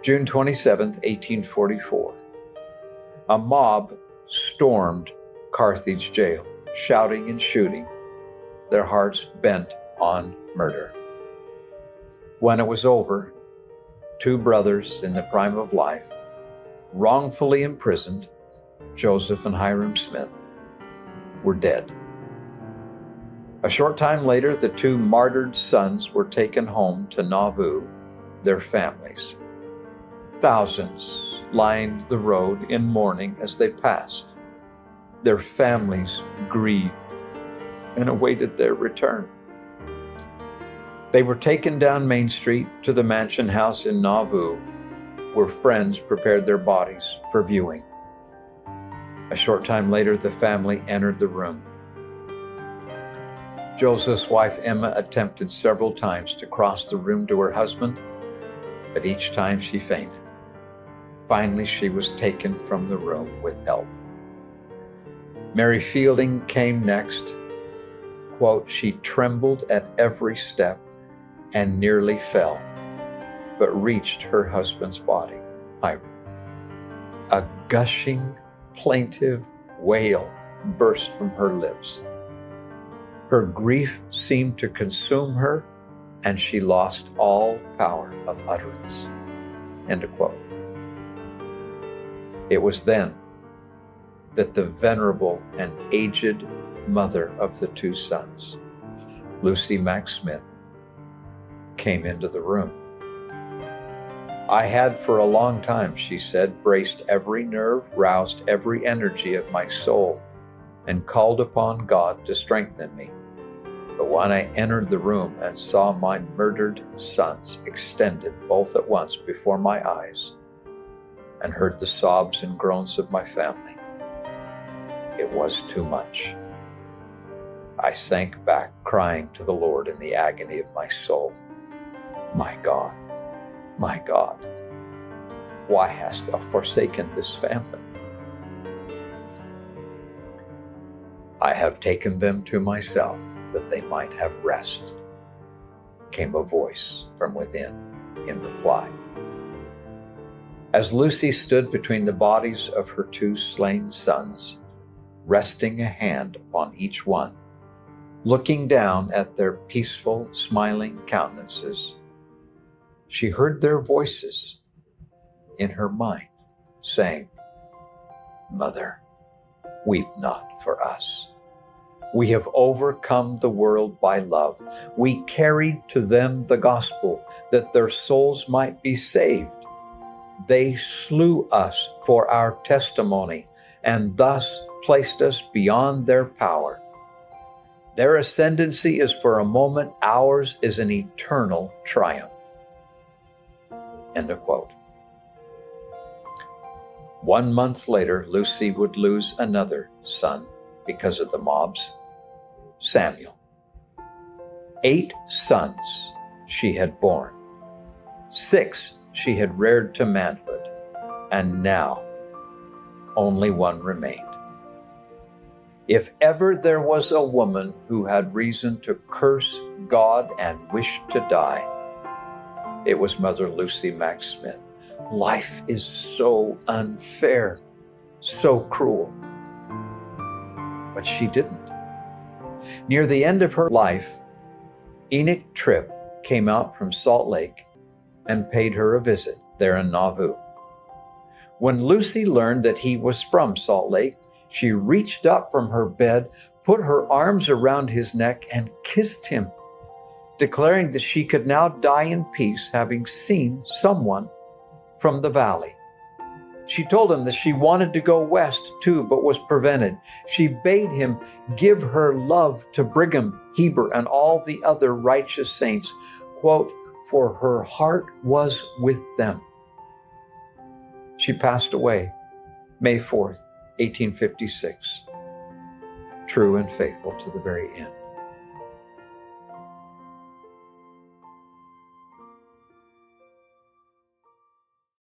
June 27, 1844. A mob stormed Carthage jail, shouting and shooting, their hearts bent on murder. When it was over, two brothers in the prime of life, wrongfully imprisoned, Joseph and Hyrum Smith, were dead. A short time later, the two martyred sons were taken home to Nauvoo, their families. Thousands lined the road in mourning as they passed. Their families grieved and awaited their return. They were taken down Main Street to the mansion house in Nauvoo, where friends prepared their bodies for viewing. A short time later, the family entered the room. Joseph's wife Emma attempted several times to cross the room to her husband, but each time she fainted. Finally, she was taken from the room with help. Mary Fielding came next. Quote, she trembled at every step and nearly fell, but reached her husband's body, Hyrum. A gushing, plaintive wail burst from her lips. Her grief seemed to consume her, and she lost all power of utterance. End of quote. It was then that the venerable and aged mother of the two sons, Lucy Mack Smith, came into the room. I had for a long time, she said, braced every nerve, roused every energy of my soul, and called upon God to strengthen me. But when I entered the room and saw my murdered sons extended both at once before my eyes, and heard the sobs and groans of my family, it was too much. I sank back, crying to the Lord in the agony of my soul, my God, why hast thou forsaken this family? I have taken them to myself, that they might have rest, came a voice from within in reply. As Lucy stood between the bodies of her two slain sons, resting a hand upon each one, looking down at their peaceful, smiling countenances, she heard their voices in her mind saying, Mother, weep not for us. We have overcome the world by love. We carried to them the gospel, that their souls might be saved. They slew us for our testimony, and thus placed us beyond their power. Their ascendancy is for a moment, ours is an eternal triumph. End of quote. 1 month later, Lucy would lose another son because of the mobs, Samuel. 8 sons she had borne. 6 she had reared to manhood, and now only one remained. If ever there was a woman who had reason to curse God and wish to die, it was Mother Lucy Mack Smith. Life is so unfair, so cruel. But she didn't. Near the end of her life, Enoch Tripp came out from Salt Lake and paid her a visit there in Nauvoo. When Lucy learned that he was from Salt Lake, she reached up from her bed, put her arms around his neck, and kissed him, declaring that she could now die in peace, having seen someone from the valley. She told him that she wanted to go west too, but was prevented. She bade him give her love to Brigham, Heber, and all the other righteous saints, quote, for her heart was with them. She passed away May 4th, 1856, true and faithful to the very end.